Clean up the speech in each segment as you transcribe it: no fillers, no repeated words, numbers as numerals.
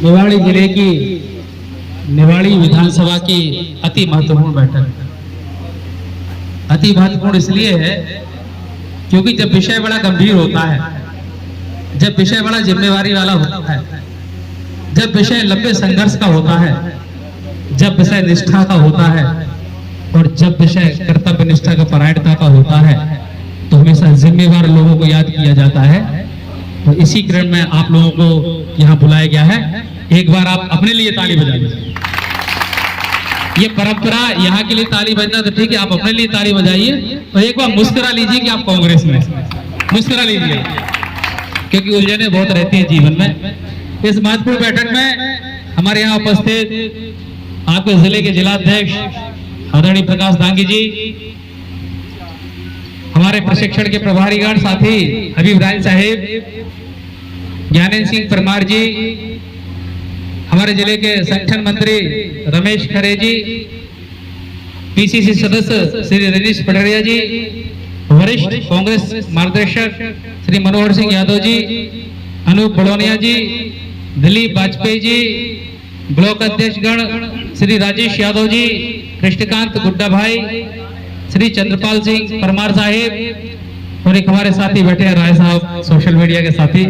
निवाड़ी जिले की निवाड़ी विधानसभा की अति महत्वपूर्ण बैठक। अति महत्वपूर्ण इसलिए है क्योंकि जब विषय बड़ा गंभीर होता है, जब विषय बड़ा जिम्मेवारी वाला होता है, जब विषय लंबे संघर्ष का होता है, जब विषय निष्ठा का होता है और जब विषय कर्तव्य निष्ठा का परायणता का होता है, तो हमेशा जिम्मेवार लोगों को याद किया जाता है। तो इसी क्रम में आप लोगों को यहाँ बुलाया गया है। एक बार आप अपने लिए ताली बजा दीजिए। ये परंपरा, यहाँ के लिए ताली बजना तो ठीक है, आप अपने लिए ताली बजाइए और एक बार मुस्कुरा लीजिए कि आप कांग्रेस में, मुस्कुरा लीजिए, क्योंकि उलझने बहुत रहती है जीवन में। इस महत्वपूर्ण बैठक में हमारे यहाँ उपस्थित आपके जिले के जिलाध्यक्ष आदरणीय प्रकाश दांगी जी, हमारे प्रशिक्षण के प्रभारीगण साथी हबीब राय साहेब, ज्ञानेंद्र सिंह परमार जी, हमारे जिले के संगठन मंत्री रमेश खरे जी, पीसीसी सदस्य श्री रजनीश पटरिया जी, वरिष्ठ कांग्रेस मार्गदर्शक श्री मनोहर सिंह यादव जी, अनूप बड़ौनिया जी, दिलीप वाजपेयी जी, ब्लॉक अध्यक्षगण श्री राजेश यादव जी, कृष्णकांत गुड्डा भाई, श्री चंद्रपाल सिंह परमार साहेब और एक हमारे साथी बैठे हैं राय साहब, सोशल मीडिया के साथी,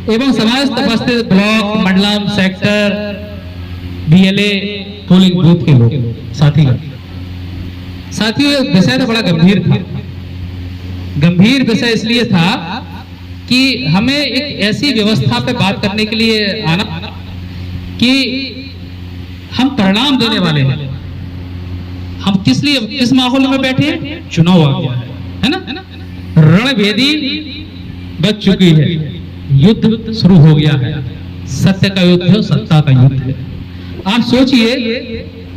एवं समस्त उपस्थित ब्लॉक, मंडलम, सेक्टर, बीएलए, पोलिंग बूथ के लोग साथियों, विषय तो बड़ा गंभीर था। गंभीर विषय इसलिए था कि हमें एक ऐसी व्यवस्था पे बात करने के लिए आना कि हम परिणाम देने वाले हैं। हम किस लिए, किस माहौल में बैठे हैं? चुनाव आ गया है ना? रणभेदी बच चुकी है, युद्ध शुरू हो गया है, सत्य का युद्ध है, सत्ता का युद्ध है। आप सोचिए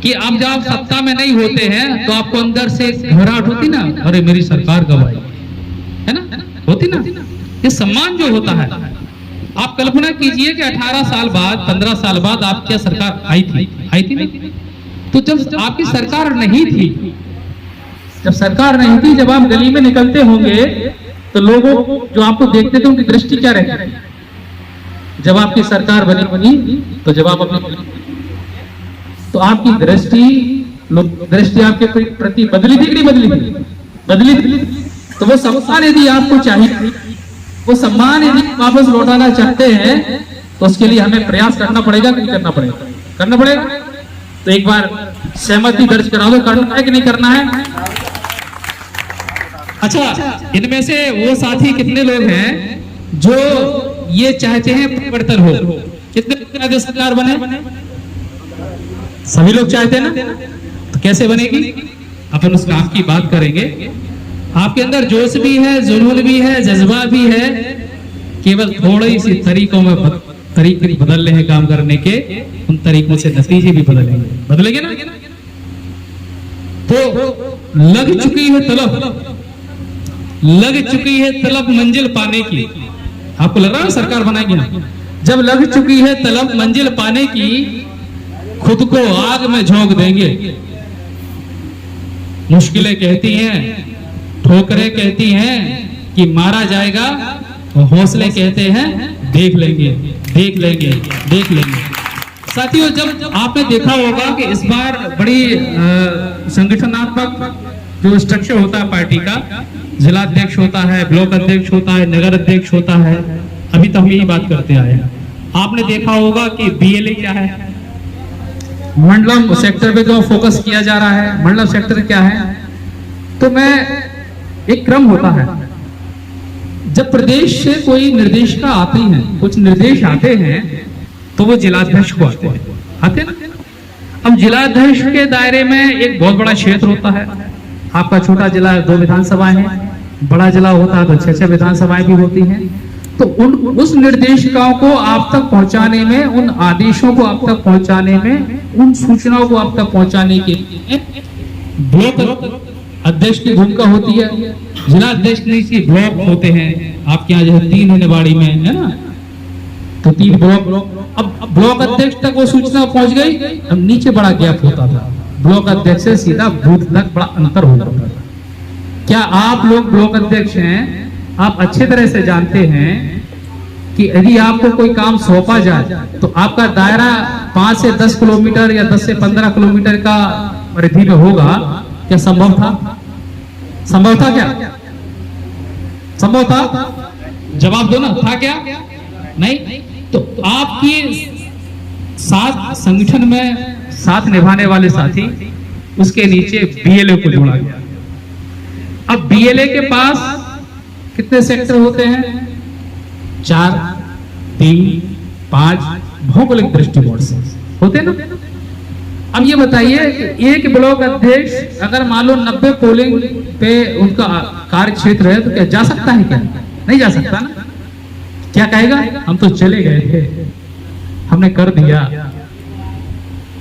कि आप जब सत्ता में नहीं होते हैं तो आपको अंदर से घबराहट होती ना, अरे मेरी सरकार कब आई, है ना? होती ना? ये सम्मान जो होता है, आप कल्पना कीजिए कि 18 साल बाद, 15 साल बाद आपकी सरकार आई थी नहीं? तो जब आपकी सरकार नहीं थी, जब आप गली में निकलते होंगे तो लोगों जो आपको देखते थे उनकी दृष्टि क्या रहती? जब आपकी सरकार बनी तो जब आप अपनी, तो आपकी दृष्टि आपके प्रति बदली थी कि नहीं बदली थी? तो वो सम्मान यदि आपको चाहिए, वो सम्मान यदि वापस लौटाना चाहते हैं तो उसके लिए हमें प्रयास करना पड़ेगा कि नहीं करना पड़ेगा। तो एक बार सहमति दर्ज करा दो, करना है कि नहीं करना है? अच्छा, इनमें से वो साथी कितने लोग हैं जो ये चाहते हैं परिवर्तन हो? कितने सरकार बने? सभी लोग चाहते हैं ना? तो कैसे बनेगी? अपन उस काम की बात करेंगे। आपके अंदर जोश भी है, जुनून भी है, जज्बा भी है, केवल थोड़ी सी तरीकों में तरीके बदलने हैं काम करने के, उन तरीकों से नतीजे भी बदलेंगे ना? तो लग चुकी है तलब मंजिल पाने की। आपको लग रहा है सरकार बनाएगी ना? जब लग चुकी है तलब मंजिल पाने की, खुद को आग में झोंक देंगे। मुश्किलें कहती हैं, ठोकरें कहती हैं कि मारा जाएगा, और हौसले कहते हैं देख लेंगे। साथियों, जब आपने देखा होगा कि इस बार बड़ी संगठनात्मक जो स्ट्रक्चर होता है पार्टी का, जिलाध्यक्ष होता है, ब्लॉक अध्यक्ष होता है, नगर अध्यक्ष होता है, अभी तो हम यही बात करते आए हैं। आपने देखा होगा कि बीएलए क्या है, मंडलम सेक्टर पे जो फोकस किया जा रहा है, मंडलम सेक्टर क्या है। तो मैं एक क्रम होता है, जब प्रदेश से कोई निर्देशिका आती है, कुछ निर्देश आते हैं, तो वो जिलाध्यक्ष को आते हैं ना? अब जिलाध्यक्ष के दायरे में एक बहुत बड़ा क्षेत्र होता है। आपका छोटा जिला 2 विधानसभाएं हैं, बड़ा जिला होता है तो 6 विधानसभाएं भी होती हैं। तो उस निर्देशिकाओं को आप तक पहुंचाने में, उन आदेशों को आप तक पहुंचाने में, उन सूचनाओं को आप तक पहुंचाने के लिए ब्लॉक अध्यक्ष की भूमिका होती है। जिला अध्यक्ष नहीं, ब्लॉक होते हैं आपके यहाँ, जैसे 3 है निवाड़ी में, है ना? तो 3 ब्लॉक। अब ब्लॉक अध्यक्ष तक वो सूचना पहुंच गई, अब नीचे बड़ा गैप होता था, ब्लॉक अध्यक्ष से सीधा बूथ तक बड़ा अंतर होता था। क्या आप लोग ब्लॉक अध्यक्ष हैं? आप अच्छे तरह से जानते हैं कि यदि आपको कोई काम सौंपा जाए तो आपका दायरा 5 से 10 किलोमीटर या 10 से 15 किलोमीटर का परिधि में होगा, क्या संभव था? संभव था क्या? संभव था? जवाब दो ना, था क्या? नहीं। तो आपकी साथ संगठन में साथ निभाने वाले साथी, उसके नीचे बीएलओ को जोड़ा गया। अब बीएलए के पास कितने सेक्टर होते हैं? 4, 3, 5 भौगोलिक दृष्टिकोण से होते ना। अब ये बताइए कि एक ब्लॉक अध्यक्ष अगर मान लो 90 पोलिंग पे उनका कार्य क्षेत्र है तो क्या जा सकता है? क्या नहीं जा सकता ना। क्या कहेगा? हम तो चले गए थे, हमने कर दिया।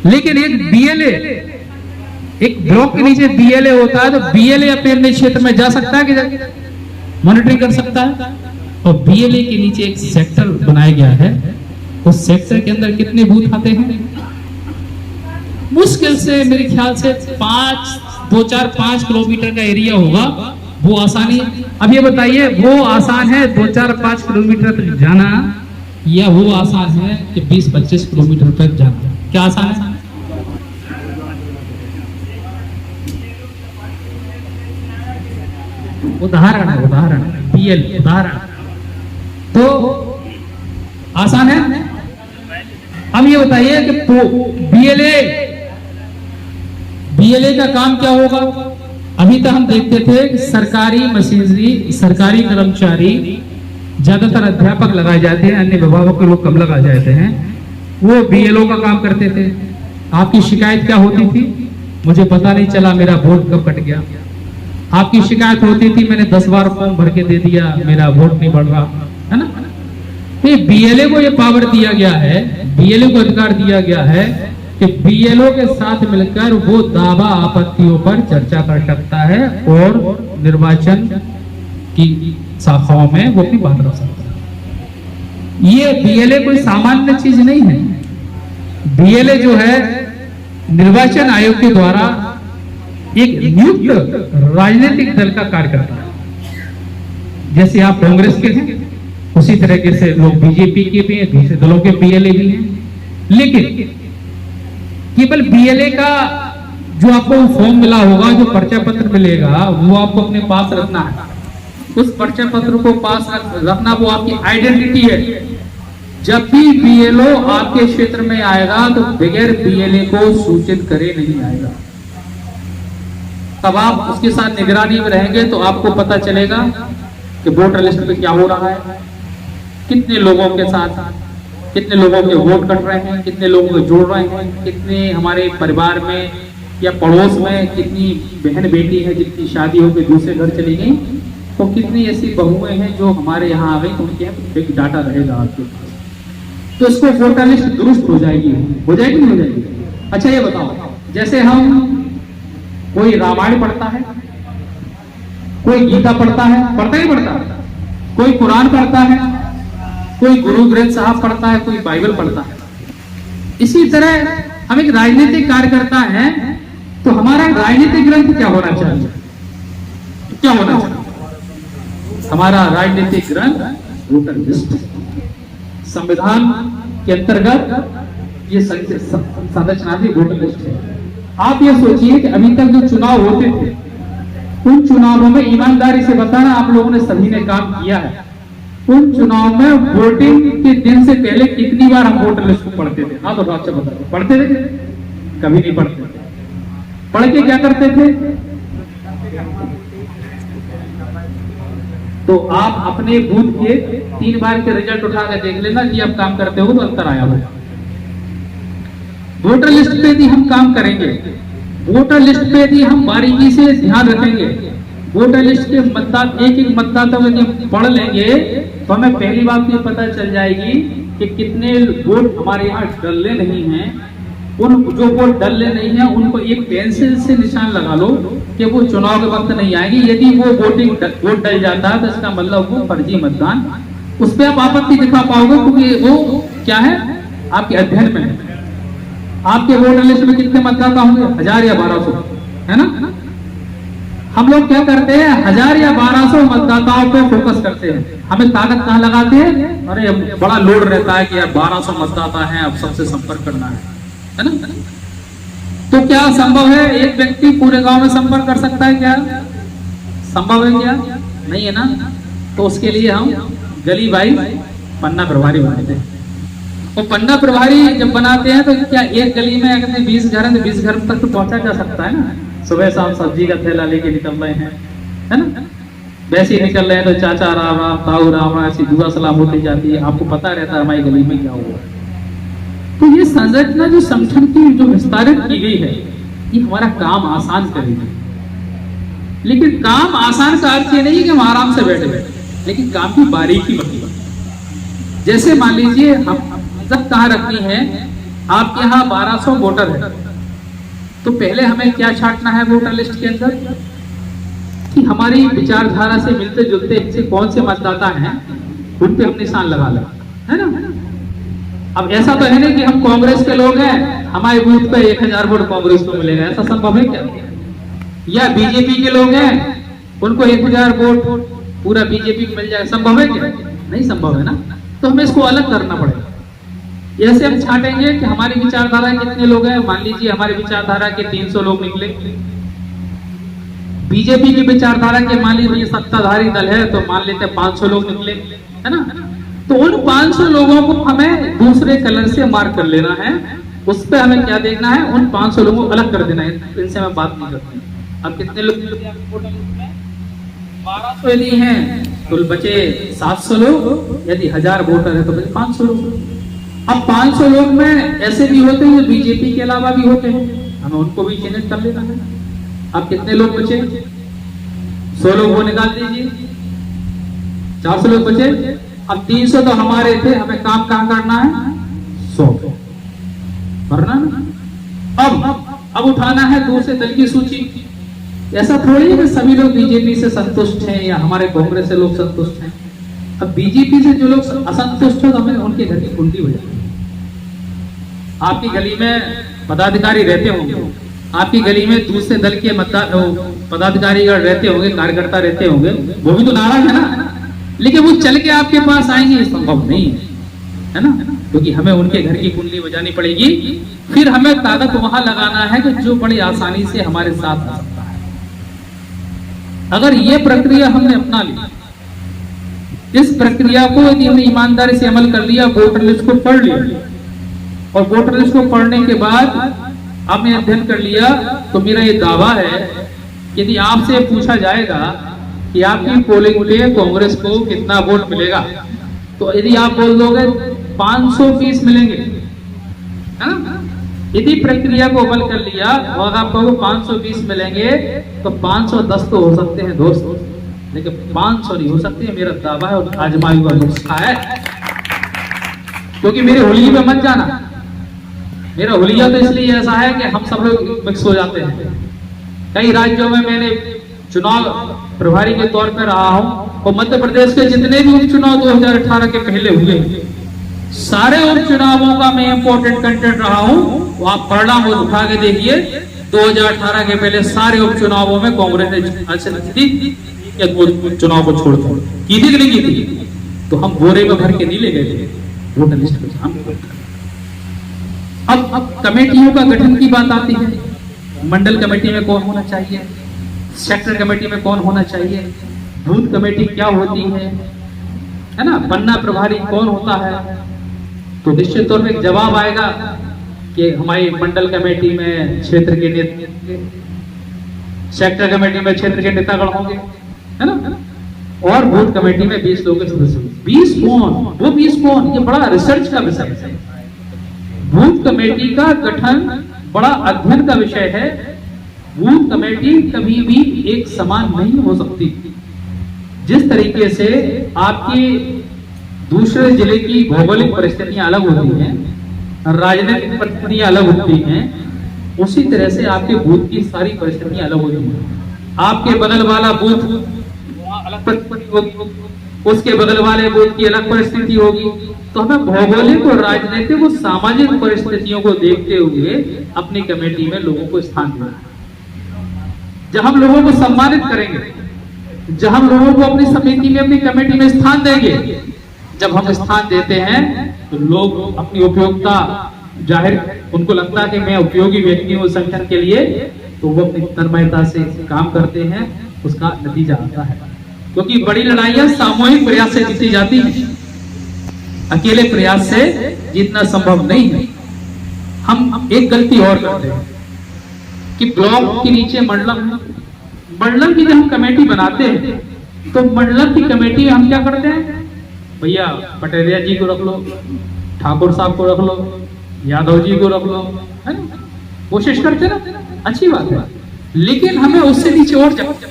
लेकिन एक बीएलए, एक ब्लॉक के नीचे बीएलए होता है, तो बीएलए अपने क्षेत्र में जा सकता है कि मॉनिटरिंग कर सकता है। और बीएलए के नीचे एक सेक्टर बनाया गया है, उस सेक्टर के अंदर कितने बूथ आते हैं? मुश्किल से मेरे ख्याल से 5 किलोमीटर का एरिया होगा, वो आसानी। अब ये बताइए, वो आसान है 2-4-5 किलोमीटर तक जाना, या वो आसान है कि 20-25 किलोमीटर तक जाना? क्या आसान है? उदाहरण है, उदाहरण बीएल उदाहरण, तो आसान है। अब ये बताइए कि बीएलए का काम क्या होगा? अभी तक हम देखते थे कि सरकारी मशीनरी, सरकारी कर्मचारी, ज्यादातर अध्यापक लगाए जाते हैं, अन्य विभागों के लोग कम लगाए जाते हैं, वो बीएलओ का काम करते थे। आपकी शिकायत क्या होती थी? मुझे पता नहीं चला, मेरा वोट कब कट गया। आपकी शिकायत होती थी, मैंने 10 बार फॉर्म भर के दे दिया, मेरा वोट नहीं बढ़ रहा है ना। तो बीएलए को ये पावर दिया गया है, बीएलए को अधिकार दिया गया है कि बीएलओ के साथ मिलकर वो दावा आपत्तियों पर चर्चा कर सकता है और निर्वाचन की शाखाओं में वो अपनी बात रख सकता है। ये बीएलए कोई सामान्य चीज नहीं है। बीएलए जो है निर्वाचन आयोग के द्वारा एक नियुक्त राजनीतिक दल का कार्य करता है। जैसे आप कांग्रेस के हैं, उसी तरीके से लोग बीजेपी के भी हैं, दूसरे दलों के बीएलए भी हैं। लेकिन केवल बीएलए का जो आपको फॉर्म मिला होगा, जो पर्चा पत्र मिलेगा, वो आपको अपने पास रखना है। उस पर्चा पत्र को पास रखना वो आपकी आइडेंटिटी है। जब भी बीएलओ आपके क्षेत्र में आएगा तो बगैर बीएलए को सूचित करे नहीं आएगा। तब आप उसके साथ निगरानी में रहेंगे तो आपको पता चलेगा कि वोटर लिस्ट पे क्या हो रहा है, कितने लोगों के साथ, कितने लोगों के वोट कट रहे हैं, कितने लोगों को जोड़ रहे हैं, कितने हमारे परिवार में या पड़ोस में कितनी बहन बेटी है जिनकी शादी होकर दूसरे घर चली गई, तो कितनी ऐसी बहुएं हैं जो हमारे यहाँ आ गई, तो उनके बिग डाटा रहेगा आपके पास। तो इसको वोटर लिस्ट दुरुस्त हो जाएगी, हो जाएगी नहीं हो जाएगी? अच्छा ये बताओ, जैसे हम कोई रामायण पढ़ता है, कोई गीता पढ़ता है, पढ़ता ही पढ़ता है, कोई कुरान पढ़ता है, कोई गुरु ग्रंथ साहब पढ़ता है, कोई बाइबल पढ़ता है। इसी तरह हम एक राजनीतिक कार्यकर्ता है, तो हमारा राजनीतिक ग्रंथ क्या होना चाहिए? क्या होना चाहिए? हमारा राजनीतिक ग्रंथ वोटर लिस्ट। संविधान के अंतर्गत ये संरचना भी वोटर लिस्ट है। आप ये सोचिए कि अभी तक जो चुनाव होते थे, उन चुनावों में ईमानदारी से बताना, आप लोगों ने सभी ने काम किया है, उन चुनाव में वोटिंग के दिन से पहले कितनी बार हम वोटर लिस्ट को पढ़ते थे? हाँ तो अच्छा बताओ, पढ़ते थे? कभी नहीं पढ़ते थे। पढ़ के क्या करते थे? तो आप अपने बूथ के 3 बार के रिजल्ट उठा के देख लेना कि आप काम करते हो तो अंतर आया होगा। वोटर लिस्ट पे यदि हम काम करेंगे, वोटर लिस्ट पे यदि हम बारीकी से ध्यान रखेंगे, वोटर लिस्ट के मतदाता एक मतदाता को यदि पढ़ लेंगे तो हमें पहली बात ये पता चल जाएगी कि कितने वोट हमारे यहाँ डलने नहीं हैं। उन जो वोट डलने नहीं है उनको एक पेंसिल से निशान लगा लो कि वो चुनाव के वक्त नहीं आएगी। यदि वो वोट डल जाता है तो इसका मतलब वो फर्जी मतदान, उस पर आप आपत्ति दिखा पाओगे, क्योंकि वो क्या है आपके अध्ययन में है। आपके वोटर लिस्ट में कितने मतदाता होंगे? 1000 या 1200, है ना? हम लोग क्या करते हैं, 1000 या 1200 मतदाताओं पे फोकस करते हैं। हमें ताकत कहाँ लगाते हैं, अरे बड़ा लोड रहता है कि यार 1200 मतदाता हैं, अब सबसे संपर्क करना है ना। तो क्या संभव है एक व्यक्ति पूरे गांव में संपर्क कर सकता है? क्या संभव है? क्या नहीं है ना। तो उसके लिए हम गली वाइज पन्ना प्रभारी बनाते हैं। और पन्ना प्रभारी जब बनाते हैं तो क्या एक गली में अगर 20 घर है तो 20 घर तक तो पहुंचा जा सकता है ना। सुबह शाम सब्जी का थैला लेके निकल रहे हैं, है ना। वैसे ही निकल रहे हैं तो चाचा राम राम, ताऊ राम राम, ऐसी दुआ सलाम होती जाती है। आपको पता रहता है हमारी गली में क्या हुआ। तो ये संरचना जो संगठन की जो विस्तारित की गई है, ये हमारा काम आसान करेगी। लेकिन काम आसान का अर्थ ये नहीं है कि हम आराम से बैठे बैठे, लेकिन काम की बारीकी बता। जैसे मान लीजिए हम जब कहाँ रखनी है, आपके यहाँ 1200 वोटर है, तो पहले हमें क्या छांटना है वोटर लिस्ट के अंदर कि हमारी विचारधारा से मिलते जुलते इनसे कौन से मतदाता हैं, उन पे हम निशान लगा लें, है ना। अब ऐसा तो है नहीं कि हम कांग्रेस के लोग हैं, हमारे बूथ पे 1000 वोट कांग्रेस को मिलेगा, ऐसा संभव है क्या? या बीजेपी के लोग हैं, उनको 1000 वोट पूरा बीजेपी को मिल जाएगा, संभव है क्या? नहीं संभव है ना। तो हमें इसको अलग करना पड़ेगा। जैसे हम छांटेंगे कि हमारी विचारधारा कितने लोग हैं, मान लीजिए हमारी विचारधारा के 300 लोग निकले, बीजेपी की विचारधारा के मान लीजिए सत्ताधारी दल है तो मान लेते हैं 500 लोग निकले, है ना। तो उन 500 लोगों को हमें दूसरे कलर से मार्क कर लेना है। उस पर हमें क्या देखना है, उन 500 लोगों को अलग कर देना है। इनसे मैं बात नहीं करती। अब कितने लोग 1200 यदि हैं तो बचे 700 लोग, यदि 1000 वोटर है तो बचे 500 लोग। अब 500 लोग में ऐसे भी होते हैं जो बीजेपी के अलावा भी होते हैं, हमें उनको भी चिन्हित कर लेना है। अब कितने लोग बचे, 100 लोग वो निकाल दीजिए, 400 लोग बचे। अब 300 तो हमारे थे, हमें काम कहां करना है, 100 भरना। अब उठाना है दूसरे दल की सूची। ऐसा थोड़ी है कि सभी लोग बीजेपी से संतुष्ट हैं या हमारे कांग्रेस से लोग संतुष्ट हैं। अब बीजेपी से जो लोग असंतुष्ट हो तो हमें उनके घर की कुंडली हो जाए। आपकी गली में पदाधिकारी रहते होंगे, आपकी गली में दूसरे दल के पदाधिकारी रहते होंगे, कार्यकर्ता रहते होंगे, वो भी तो नाराज है ना। लेकिन वो चल के आपके पास आएंगे, ये संभव नहीं है ना, क्योंकि हमें उनके घर की कुंडली बजानी पड़ेगी। फिर हमें ताकत वहां लगाना है कि जो बड़ी आसानी से हमारे साथ आ सकता है। अगर ये प्रक्रिया हमने अपना ली, इस प्रक्रिया को यदि हमने ईमानदारी से अमल कर लिया, वोटर लिस्ट को पढ़ लिया, और वोटर लिस्ट को पढ़ने के बाद आपने अध्ययन कर लिया, तो मेरा ये दावा है यदि आपसे पूछा जाएगा कि आपकी पोलिंग पे कांग्रेस को कितना वोट मिलेगा, तो यदि आप बोल दोगे 520 मिलेंगे, है ना। यदि प्रक्रिया को अमल कर लिया और आपको 520 मिलेंगे तो 510 तो हो सकते हैं दोस्त, लेकिन 500 नहीं हो सकते हैं। मेरा दावा है और आजमाई हुआ नुस्खा है। क्योंकि मेरे होली में मत जाना, मेरा होलिया तो इसलिए ऐसा है कि हम सब लोग मिक्स हो जाते हैं। कई राज्यों में मैंने चुनाव प्रभारी के तौर पर रहा हूं, और मध्य प्रदेश के जितने भी उपचुनाव 2018 के पहले हुए, सारे उपचुनावों का मैं इंपोर्टेंट कंटेंट रहा हूं। वो आप परिणाम उठा के देखिए, 2018 के पहले सारे उपचुनावों में कांग्रेस ने चुनाव को छोड़ की थी कि नहीं की थी। तो हम बोरे में भर के नहीं ले गए थे वोटर लिस्ट को। अब कमेटियों का गठन की बात आती है। मंडल कमेटी में कौन होना चाहिए, सेक्टर कमेटी में कौन होना चाहिए, बूथ कमेटी क्या होती है ना, पन्ना प्रभारी कौन होता है। तो निश्चित तौर पर जवाब आएगा कि हमारी मंडल कमेटी में क्षेत्र के नेता, सेक्टर कमेटी में क्षेत्र के नेतागण होंगे, है ना, और बूथ कमेटी में 20 लोगों के सदस्य। 20 कौन, वो 20 कौन, ये बड़ा रिसर्च का विषय है। बूथ कमेटी का गठन बड़ा अध्ययन का विषय है। बूथ कमेटी कभी भी एक समान नहीं हो सकती। जिस तरीके से आपकी दूसरे जिले की भौगोलिक परिस्थितियां अलग होती हैं, राजनीतिक परिस्थितियां अलग होती हैं, उसी तरह से आपके बूथ की सारी परिस्थितियां अलग होती हैं। आपके बगल वाला बूथ अलग परिस्थिति होगी, उसके बगल वाले बूथ की अलग परिस्थिति होगी। तो हमें भौगोलिक और राजनीतिक और सामाजिक परिस्थितियों को देखते हुए अपनी कमेटी में लोगों को स्थान देना है। जब हम लोगों को सम्मानित करेंगे, जब हम लोगों को अपनी समिति में, अपनी कमेटी में स्थान देंगे, जब हम स्थान देते हैं तो लोग अपनी उपयोगिता जाहिर, उनको लगता है कि मैं उपयोगी व्यक्ति हूँ संगठन के लिए, तो वो अपनी तन्मयता से काम करते हैं, उसका नतीजा आता है। क्योंकि बड़ी लड़ाइयां सामूहिक प्रयास से जीती जाती हैं, अकेले प्रयास से जीतना संभव नहीं है। हम एक गलती और करते हैं कि ब्लॉक के नीचे मंडलम की जब हम कमेटी बनाते हैं तो मंडलम की कमेटी में हम क्या करते हैं, भैया पटेलिया जी को रख लो, ठाकुर साहब को रख लो, यादव जी को रख लो, है ना, कोशिश करते ना, अच्छी बात है। लेकिन हमें उससे नीचे और जाते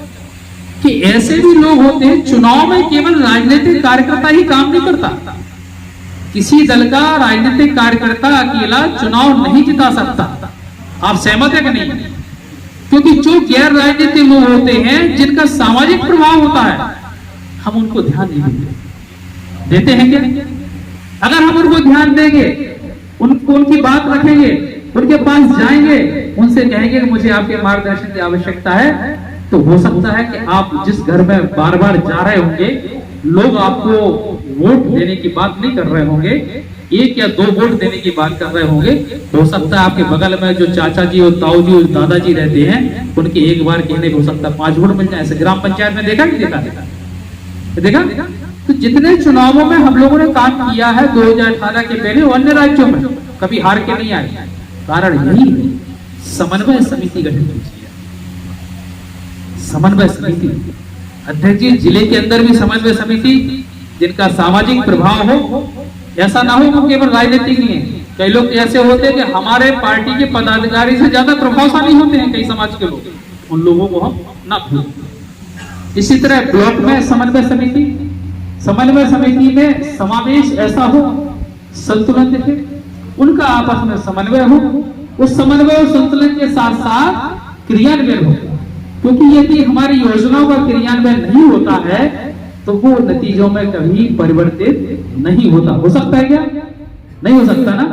कि ऐसे भी लोग होते हैं, चुनाव में केवल राजनीतिक कार्यकर्ता ही काम नहीं करता, किसी दल का राजनीतिक कार्यकर्ता अकेला चुनाव नहीं जिता सकता। आप सहमत है कि नहीं? क्योंकि जो गैर राजनीतिक लोग होते हैं, जिनका सामाजिक प्रभाव होता है, हम उनको ध्यान नहीं देते हैं क्या? अगर हम उनको ध्यान देंगे, उनको उनकी बात रखेंगे, उनके पास जाएंगे, उनसे कहेंगे कि मुझे आपके मार्गदर्शन की आवश्यकता है, तो हो सकता है कि आप जिस घर में बार बार जा रहे होंगे, लोग आपको वोट देने की बात नहीं कर रहे होंगे, 1 या 2 वोट देने की बात कर रहे होंगे। हो सकता है आपके बगल में जो चाचा जी और ताऊ जी और दादाजी रहते हैं, उनके एक बार कहने हो सकता है 5 वोट मिल जाए। ऐसे ग्राम पंचायत में देखा कि देखा। तो जितने चुनावों में हम लोगों ने काम किया है 2018 के पहले अन्य राज्यों में, कभी हार के नहीं आए। कारण यही है, समन्वय समिति गठित कीजिए। समन्वय समिति, अध्यक्ष जी जिले के अंदर भी समन्वय समिति, जिनका सामाजिक प्रभाव हो, ऐसा ना हो वो केवल राजनीतिक नहीं है। कई लोग ऐसे होते हैं कि हमारे पार्टी के पदाधिकारी से ज्यादा प्रभावशाली होते हैं कई समाज के लोग, उन लोगों को हम ना भूलें। इसी तरह ब्लॉक में समन्वय समिति में समावेश ऐसा हो, संतुलन दिखे, उनका आपस में समन्वय हो, उस समन्वय और संतुलन के साथ साथ क्रियान्वयन हो। क्योंकि यदि हमारी योजनाओं का क्रियान्वयन नहीं होता है तो वो नतीजों में कभी परिवर्तित नहीं होता। हो सकता है क्या? नहीं हो सकता ना।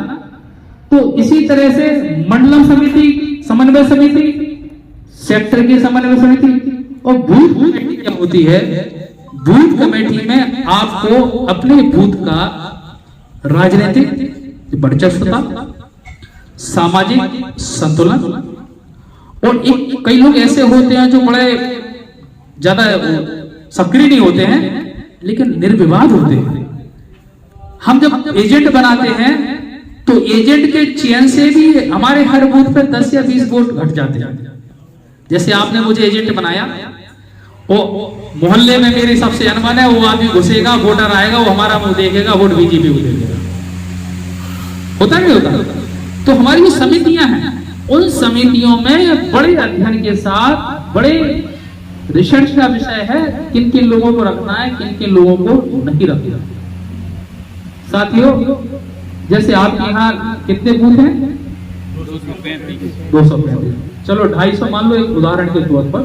तो इसी तरह से मंडलम समिति, समन्वय समिति, सेक्टर की समन्वय समिति और बूथ कमेटी क्या होती है? बूथ कमेटी में आपको अपने बूथ का राजनीतिक वर्चस्वता, सामाजिक संतुलन, और एक कई लोग ऐसे होते हैं जो बड़े ज्यादा सक्रिय नहीं होते हैं लेकिन निर्विवाद होते हैं। हम जब एजेंट बनाते हैं तो एजेंट के चयन से भी हमारे हर बूथ पर 10 या 20 वोट घट जाते हैं। जैसे आपने मुझे एजेंट बनाया, वो मोहल्ले में मेरे सबसे अनबन है, वो आदमी घुसेगा, वोटर आएगा, वो हमारा मुंह देखेगा, वोट बीजेपी को देगा। होता नहीं होता? तो हमारी जो समितियां हैं, उन समितियों में बड़े अध्ययन के साथ, बड़े रिसर्च का विषय है किन किन लोगों को रखना है, किन किन लोगों को नहीं रखना। साथियों, जैसे आपके यहाँ कितने बूथ हैं? 235। चलो 250 मान लो एक उदाहरण के तौर पर।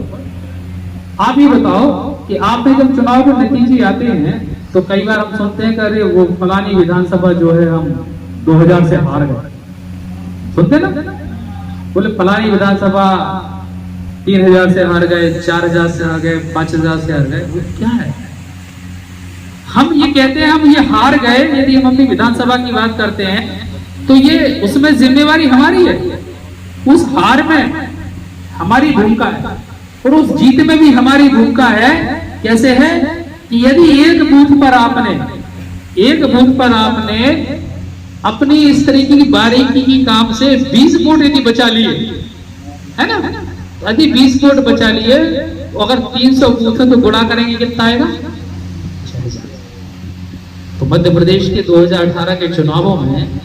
आप ये बताओ कि आपने जब चुनाव के नतीजे आते हैं तो कई बार हम सुनते हैं कि अरे वो फलानी विधानसभा जो है हम 2000 से हार गए। सुनते ना, बोले फलानी विधानसभा 3000 से हार गए, 4000 से हार गए, 5000 से हार गए। वो क्या है? हम ये कहते हैं हम ये हार गए, यदि हम अपनी विधानसभा की बात करते हैं तो ये उसमें जिम्मेवारी हमारी है। उस हार में हमारी भूमिका है और उस जीत में भी हमारी भूमिका है। कैसे है कि यदि एक बूथ पर आपने अपनी इस तरीके की बारीकी की काम से 20 वोट यदि बचा लिए, है ना, यदि 20 वोट बचा लिए, अगर 300 बूथ है तो गुणा करेंगे कितना आएगा? 6000। तो मध्य प्रदेश के 2018 के चुनावों में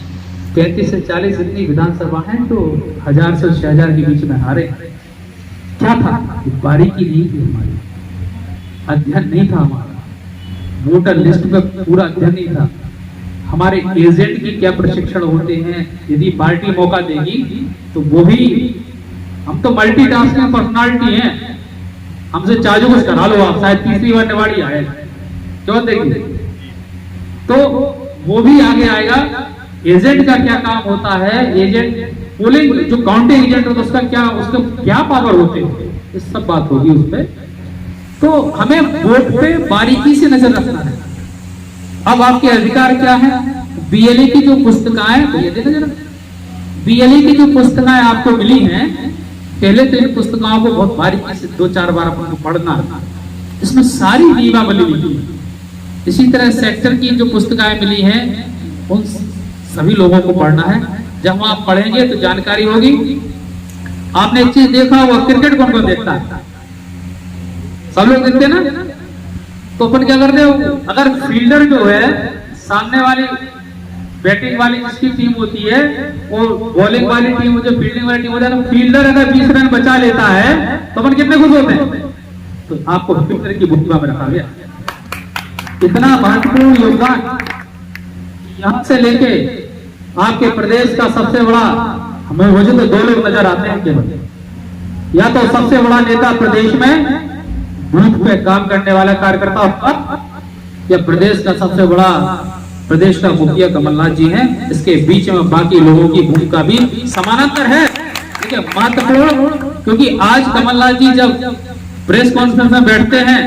35 से 40 जितनी विधानसभा है तो 1000 से 6000 के बीच में हारे। क्या था? बारीकी नहीं थी हमारी, अध्ययन नहीं था हमारा, वोटर लिस्ट में पूरा अध्ययन नहीं था। हमारे एजेंट की क्या प्रशिक्षण होते हैं, यदि पार्टी मौका देगी तो वो भी, हम तो मल्टीटास्किंग पर्सनालिटी हैं, हमसे चार्ज कुछ करा लो आप, शायद तीसरी बार निवाड़ी आए, क्यों देंगे? तो वो भी आगे आएगा। एजेंट का क्या काम होता है? एजेंट पोलिंग जो काउंटिंग एजेंट होता है उसका क्या पावर होते हैं, इस सब बात होगी उस पर। तो हमें वोट पे बारीकी से नजर रखना है। अब आपके अधिकार क्या है? बीएलए की जो पुस्तिकाएं, बीएलए की जो पुस्तिकाएं आपको मिली हैं, पहले तो इन पुस्तिकाओं को बहुत बारीकी से 2-4 बार अपन को पढ़ना है। इसमें सारी नियमावली मिली है। इसी तरह सेक्टर की जो पुस्तिकाएं मिली हैं उन सभी लोगों को पढ़ना है। जब आप पढ़ेंगे तो जानकारी होगी। आपने एक चीज देखा होगा, क्रिकेट कौन कौन देखता है? सब लोग देखते हैं ना। तो अपन क्या करते हो, अगर फील्डर जो है सामने वाली बैटिंग वाली जिसकी टीम होती है और बॉलिंग वाली टीम जो फील्डिंग वाली टीम होती है, तो फील्डर अगर 20 रन बचा लेता है तो अपन कितने खुश होते हैं? तो आपको फील्डर की भूमिका में रखा गया। इतना महत्वपूर्ण योगदान यहां से लेके आपके प्रदेश का सबसे बड़ा, हमें मुझे तो 2 लोग नजर आते हैं केवल, या तो सबसे बड़ा नेता प्रदेश में बूथ पे काम करने वाला कार्यकर्ता होगा, या प्रदेश का सबसे बड़ा प्रदेश का मुखिया कमलनाथ जी हैं। इसके बीच में बाकी लोगों की भूमिका भी समानांतर है, ठीक है, महत्वपूर्ण। क्योंकि आज कमलनाथ जी जब प्रेस कॉन्फ्रेंस में बैठते हैं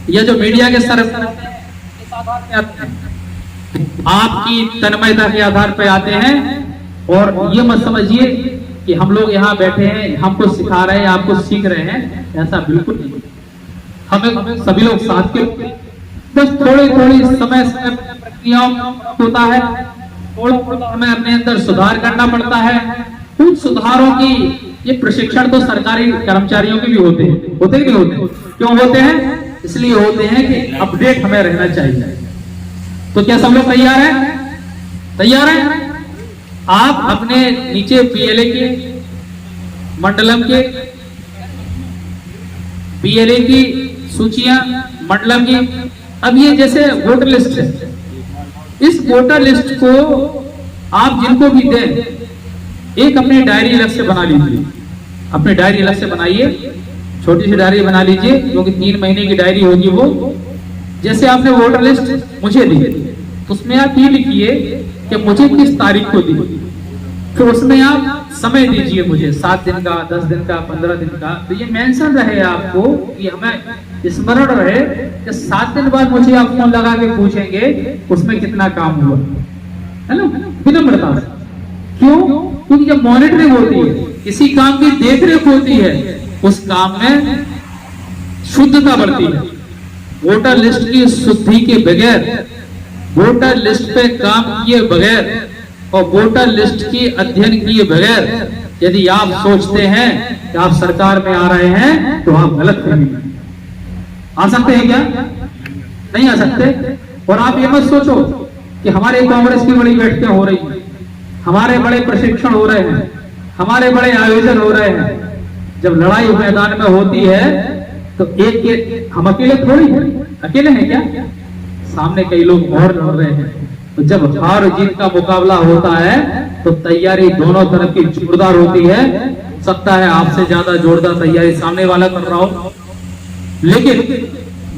या जो मीडिया के सर आपकी तन्मयता के आधार पर आते हैं। और ये मत समझिए कि हम लोग यहाँ बैठे हैं, हमको सिखा रहे हैं, आपको सीख रहे हैं, ऐसा बिल्कुल नहीं। हमें सभी लोग साथ के, बस थोड़ी समय प्रक्रियाओं होता है, थोड़ा हमें अपने अंदर सुधार करना पड़ता है। उन सुधारों की ये प्रशिक्षण तो सरकारी कर्मचारियों के भी होते हैं, होते कि नहीं होते? क्यों होते हैं? इसलिए होते हैं कि अपडेट हमें रहना चाहिए। तो क्या सब लोग तैयार हैं? तैयार हैं? आप अपने नीचे बीएलए के, मंडलम के, बीएलए की सूचियां, मंडलम की। अब ये जैसे वोटर लिस्ट है, इस वोटर लिस्ट को आप जिनको भी दें, एक अपनी डायरी अलग से बना लीजिए। अपनी डायरी अलग से बनाइए, छोटी सी डायरी बना लीजिए, क्योंकि 3 महीने की डायरी होगी वो। जैसे आपने वोटर लिस्ट मुझे दी, तो उसमें आप ये लिखिए कि मुझे किस तारीख को दी, तो उसमें आप समय दीजिए मुझे, 7 दिन का, 10 दिन का, 15 दिन का। तो ये मेंशन रहे आपको, कि हमें स्मरण रहे कि 7 दिन बाद मुझे आप फोन लगा के पूछेंगे उसमें कितना काम हुआ, है ना, विनम्रता से। क्यों? क्योंकि जब मॉनिटरिंग होती है, किसी काम की देखरेख होती है, उस काम में शुद्धता बढ़ती है। वोटर लिस्ट की शुद्धि के बगैर, वोटर लिस्ट पे काम किए बगैर और वोटर लिस्ट की अध्ययन किए बगैर यदि आप सोचते हैं कि आप सरकार में आ रहे हैं, तो आप गलत करेंगे। आ सकते हैं क्या? नहीं आ सकते। और आप ये मत सोचो कि हमारे कांग्रेस की बड़ी बैठकें हो रही हैं, हमारे बड़े प्रशिक्षण हो रहे हैं, हमारे बड़े आयोजन हो रहे हैं। जब लड़ाई मैदान में होती है तो एक के हम अकेले थोड़ी हैं। अकेले हैं क्या? सामने कई लोग और लड़ रहे हैं। तो जब हार जीत का मुकाबला होता है तो तैयारी दोनों तरफ की जोरदार होती है। सकता है आपसे ज्यादा जोरदार तैयारी सामने वाला कर रहा हो, लेकिन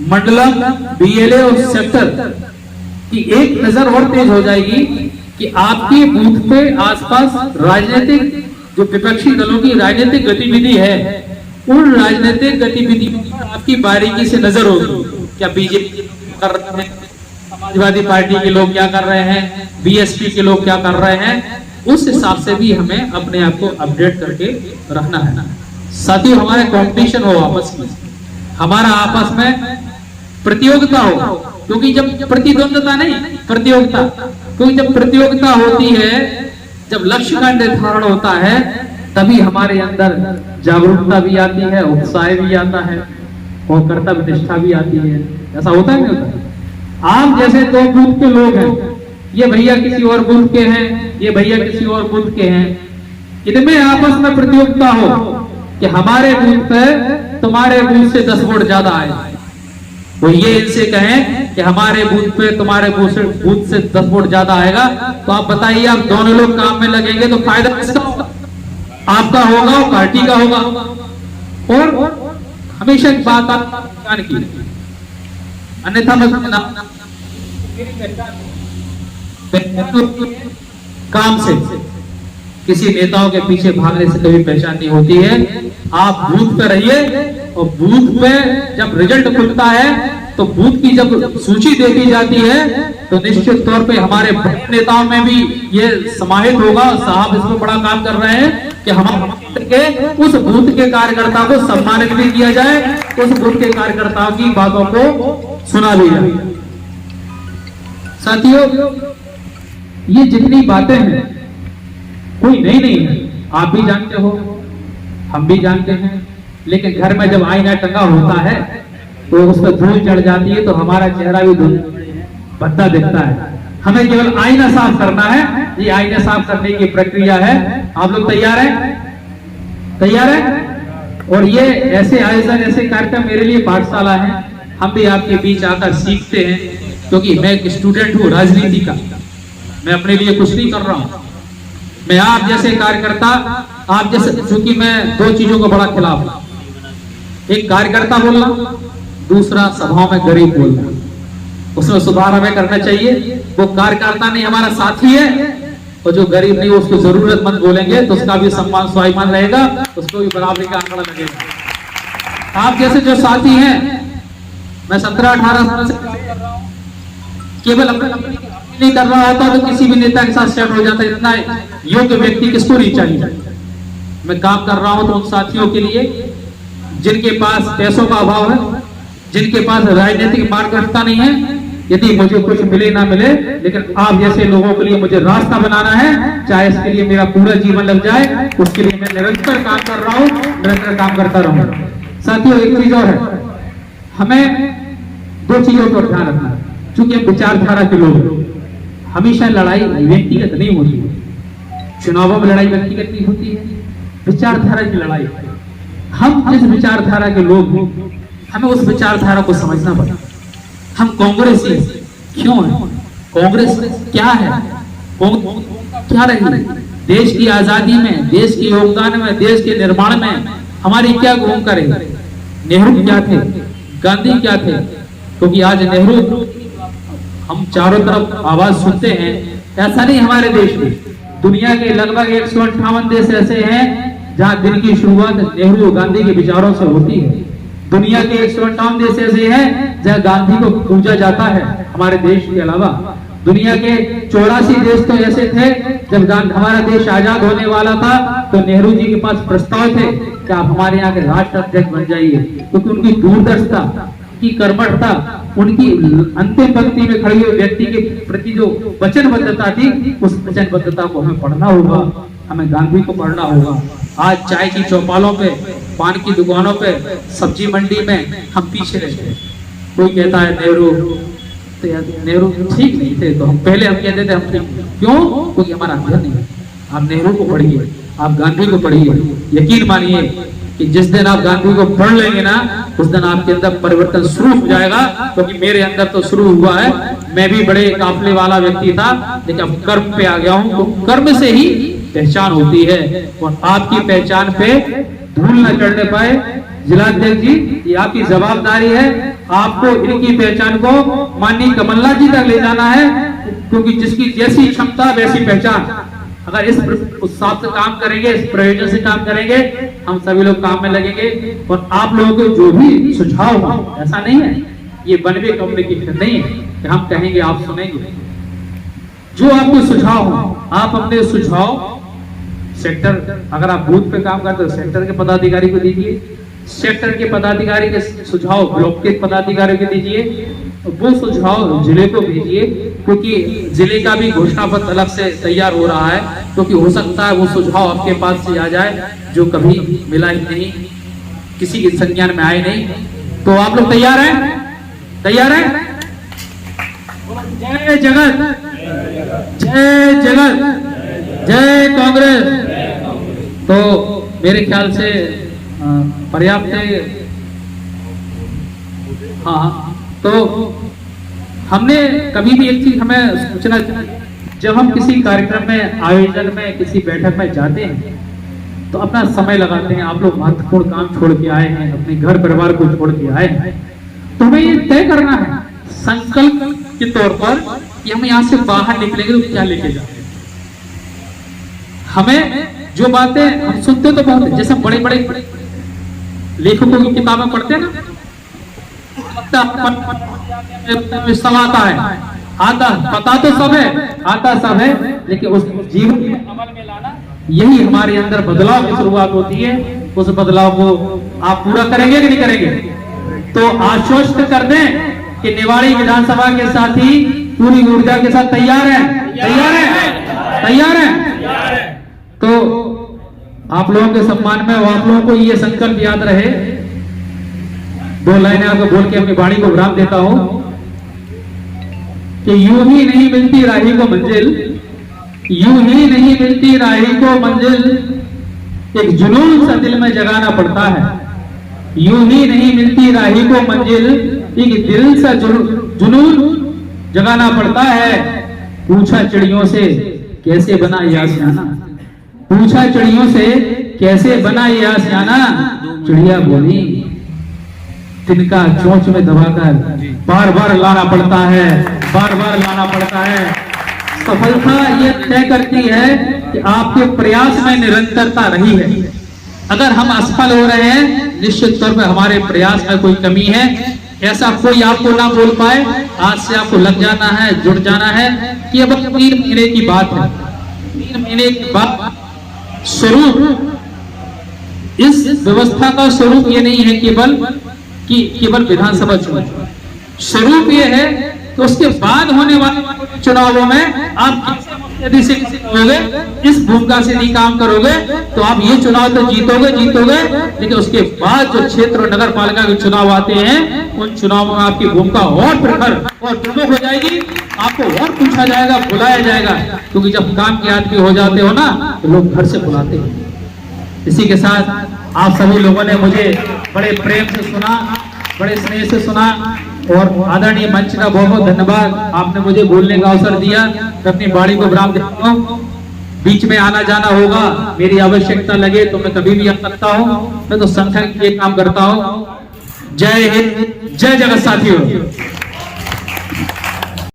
मंडलम, बीएलए और सेक्टर की एक नजर और तेज हो जाएगी कि आपके बूथ पे आसपास राजनीतिक जो विपक्षी दलों की राजनीतिक गतिविधि है, उन राजनीतिक गतिविधियों पर आपकी बारीकी से नजर होगी। क्या बीजेपी कर रहे हैं, समाजवादी पार्टी के लोग क्या कर रहे हैं, बीएसपी के लोग क्या कर रहे हैं, उस हिसाब से भी हमें अपने आप को अपडेट करके रखना है। साथियों, हमारे कंपटीशन हो आपस में, हमारा आपस में प्रतियोगिता हो, क्योंकि जब प्रतिद्वंदता नहीं, प्रतियोगिता, क्योंकि जब प्रतियोगिता होती है, जब लक्ष्य का निर्धारण होता है, तभी हमारे अंदर जागरूकता भी आती है, उत्साह भी आता है और कर्तव्य निष्ठा भी आती है। ऐसा होता है नहीं होता? आप जैसे 2 बूथ के लोग हैं, ये भैया किसी और बूथ के हैं, ये भैया किसी और बूथ के हैं, इनमें आपस में प्रतियोगिता हो कि हमारे बूथ पे तुम्हारे बूथ से 10 वोट ज्यादा आए, वो ये इनसे कहें कि हमारे बूथ पे तुम्हारे बूथ से 10 वोट ज्यादा आएगा, तो आप बताइए, आप दोनों लोग काम में लगेंगे तो फायदा किसका होगा? आपका होगा और पार्टी का होगा। और हमेशा एक बात आप ध्यान की, अन्यथा काम से किसी नेताओं के पीछे भागने से कभी पहचान नहीं होती है। आप बूथ पे रहिए और बूथ पे जब रिजल्ट खुलता है तो बूथ की जब सूची दे दी जाती है तो निश्चित तौर पे हमारे बड़े नेताओं में भी ये समाहित होगा। साहब इसमें बड़ा काम कर रहे हैं कि हम के उस बूथ के कार्यकर्ता को सम्मानित भी किया जाए, उस बूथ के कार्यकर्ताओं की बातों को सुना भी जाए। साथियों, ये जितनी बातें हैं कोई नई नहीं है, आप भी जानते हो, हम भी जानते हैं। लेकिन घर में जब आईना टंगा होता है तो उस पर धूल चढ़ जाती है तो हमारा चेहरा भी धूल भद्दा दिखता है। हमें केवल आईना साफ करना है। ये आईना साफ करने की प्रक्रिया है। आप लोग तैयार हैं? तैयार है? और ये ऐसे आयोजन, ऐसे कार्यक्रम मेरे लिए पाठशाला है। हम भी आपके बीच आकर सीखते हैं, क्योंकि मैं एक स्टूडेंट हूँ राजनीति का। मैं अपने लिए कुछ नहीं कर रहा हूँ। मैं आप जैसे कार्यकर्ता, आप जैसे, चूंकि मैं दो चीजों को बड़ा खिलाफ हूं, एक कार्यकर्ता बोलना, दूसरा सभाओं में गरीब बोलना। उसमें सुधार हमें करना चाहिए। वो कार्यकर्ता नहीं, हमारा साथी है, और जो गरीब नहीं उसको जरूरतमंद बोलेंगे तो उसका भी सम्मान स्वाभिमान रहेगा, उसको भी बराबरी का आंकड़ा लगेगा। आप जैसे जो साथी हैं, मैं 17-18 साल से कर रहा हूं, केवल अपने नहीं कर रहा होता तो किसी भी नेता के साथ सेट हो जाता। इतना योग्य व्यक्ति किसको नहीं चाहिए। मैं काम कर रहा हूं तो उन साथियों के लिए जिनके पास पैसों का अभाव है, जिनके पास राजनीतिक मार्गदर्शिता नहीं है। यदि मुझे कुछ मिले ना मिले, लेकिन आप जैसे लोगों के लिए मुझे रास्ता बनाना है, चाहे इसके लिए मेरा पूरा जीवन लग जाए, उसके लिए मैं निरंतर काम कर रहा हूं, निरंतर काम करता रहूंगा। साथियों, एक चीज और है, हमें दो चीजों पर ध्यान रखना है। चूंकि हम विचारधारा के लोग, हमेशा लड़ाई व्यक्तिगत नहीं होती है। चुनावों में लड़ाई व्यक्तिगत नहीं होती है, विचारधारा की लड़ाई। हम जिस विचारधारा के लोग हैं, हमें उस विचारधारा को समझना पड़ेगा। हम कांग्रेसी क्यों है? कांग्रेस क्या है? क्या रही? देश की आजादी में, देश के योगदान में, देश के निर्माण में हमारी क्या भूमिका रही? नेहरू क्या थे? गांधी क्या थे? क्योंकि आज नेहरू हम चारों तरफ आवाज सुनते हैं, ऐसा नहीं हमारे देश में। दुनिया के लगभग 158 देश ऐसे हैं जहां दिन की शुरुआत नेहरू गांधी के विचारों से होती है। दुनिया के 158 देश ऐसे हैं जहां गांधी को पूजा जाता है। हमारे देश के अलावा दुनिया के 84 देश तो ऐसे थे, जब हमारा देश आजाद होने वाला था तो नेहरू जी के पास प्रस्ताव थे कि आप हमारे यहाँ के राष्ट्राध्यक्ष बन जाइए, क्योंकि उनकी दूरदर्शिता की कर्मठता, उनकी अंतिम पंक्ति में खड़े हुए व्यक्ति के प्रति जो वचनबद्धता थी, उस वचनबद्धता को हमें पढ़ना होगा, हमें गांधी को पढ़ना होगा। आज चाय की चौपालों पे, पान की दुकानों पे, सब्जी मंडी में हम पीछे रहते हैं। कोई कहता है नेहरू, तो यार नेहरू ठीक नहीं थे, तो हम पहले हम कहते थे हम ठीक, क्यों? क्योंकि हमारा अध्ययन नहीं है। आप नेहरू को पढ़िए, आप गांधी को पढ़िए, यकीन मानिए कि जिस दिन आप गांधी को पढ़ लेंगे ना, उस दिन आपके अंदर परिवर्तन शुरू हो जाएगा। क्योंकि मेरे अंदर तो शुरू हुआ है। मैं भी बड़े काफले वाला व्यक्ति था, लेकिन अब कर्म पे आ गया हूं, तो कर्म से ही पहचान होती है। और आपकी पहचान पे धूल न चढ़ने पाए। जिलाध्यक्ष जी, ये आपकी जवाबदारी है। आपको इनकी पहचान को माननीय कमलनाथ जी तक ले जाना है, क्योंकि जिसकी जैसी क्षमता वैसी पहचान। अगर इस उत्साह से काम करेंगे, इस प्रयोजन से काम करेंगे, हम सभी लोग काम में लगेंगे। और आप लोगों के जो भी सुझाव हो, ऐसा नहीं है ये वन वे कम्युनिकेशन नहीं है कि हम कहेंगे आप सुनेंगे। जो आपको सुझाव हो, आप अपने सुझाव सेक्टर, अगर आप बूथ पे काम करते हो सेक्टर के पदाधिकारी को दीजिए, सेक्टर के पदाधिकारी के सुझाव ब्लॉक के पदाधिकारी को दीजिए, वो सुझाव जिले को भेजिए, क्योंकि जिले का भी घोषणा पत्र अलग से तैयार हो रहा है। क्योंकि हो सकता है वो सुझाव आपके पास से आ जाए जो कभी मिला ही नहीं, किसी के संज्ञान में आए नहीं। तो आप लोग तैयार हैं? तैयार हैं? जय जगत, जय जगत, जय कांग्रेस। तो मेरे ख्याल से पर्याप्त है। हाँ, तो हमने कभी भी एक चीज हमें सोचना, जब हम किसी कार्यक्रम में, आयोजन में, किसी बैठक में जाते हैं तो अपना समय लगाते हैं। आप लोग महत्वपूर्ण काम छोड़ के आए हैं, अपने घर परिवार को छोड़ के आए हैं, तो हमें ये तय करना है संकल्प के तौर पर कि हम यहाँ से बाहर निकलेंगे तो क्या लेके जाएंगे। हमें जो बातें हम सुनते तो बहुत, जैसे बड़े बड़े लेखकों की किताबें पढ़ते हैं ना, सब आता है, आता पता तो सब है, आता सब है, लेकिन उस जीवन में अमल में लाना, यही हमारे अंदर बदलाव की शुरुआत होती है। उस बदलाव को आप पूरा करेंगे कि नहीं करेंगे? तो आश्वस्त कर दें कि निवाड़ी विधानसभा के साथी पूरी ऊर्जा के साथ तैयार है, तैयार है, तैयार है। तो आप लोगों के सम्मान में आप लोगों को ये संकल्प याद रहे, 2 लाइनें आपको बोल के अपनी वाणी को विराम देता हूं कि यूं ही नहीं मिलती राही को मंजिल, यूं ही नहीं मिलती राही को मंजिल, एक जुनून सा दिल में जगाना पड़ता है। यूं ही नहीं मिलती राही को मंजिल, एक दिल सा जुनून जगाना पड़ता है। पूछा चिड़ियों से कैसे बना ये आशियाना, पूछा चिड़ियों से कैसे बना ये आशियाना, चिड़िया बोली तिनका चोंच में दबाकर बार बार लाना पड़ता है, बार बार लाना पड़ता है। सफलता ये तय करती है कि आपके प्रयास में निरंतरता रही है। अगर हम असफल हो रहे हैं, निश्चित तौर पर हमारे प्रयास में कोई कमी है। ऐसा कोई आपको ना बोल पाए, आज से आपको लग जाना है, जुड़ जाना है कि अब 3 महीने की बात है। 3 महीने के बाद स्वरूप, इस व्यवस्था का स्वरूप ये नहीं है केवल विधानसभा चुनाव, स्वरूप ये है कि उसके बाद होने वाले चुनावों में आप यदि से होगे, इस भूमिका से नहीं काम करोगे तो आप ये चुनाव तो जीतोगे, लेकिन उसके बाद जो क्षेत्र और नगर पालिका के चुनाव आते हैं, उन चुनावों में आपकी भूमिका और प्रखर और प्रमुख हो जाएगी। आपको और पूछा जाएगा, बुलाया जाएगा, क्योंकि जब काम के आदमी हो जाते हो ना तो लोग घर से बुलाते हैं। इसी के साथ आप सभी लोगों ने मुझे बड़े प्रेम से सुना, बड़े स्नेह से सुना, और आदरणीय मंच का बहुत बहुत धन्यवाद। आपने मुझे बोलने का अवसर दिया। मैं अपनी वाणी को विराम देता हूँ। बीच में आना जाना होगा, मेरी आवश्यकता लगे तो मैं कभी भी आ सकता हूँ। मैं तो संगठन के काम करता हूँ। जय हिंद, जय जगत साथियों।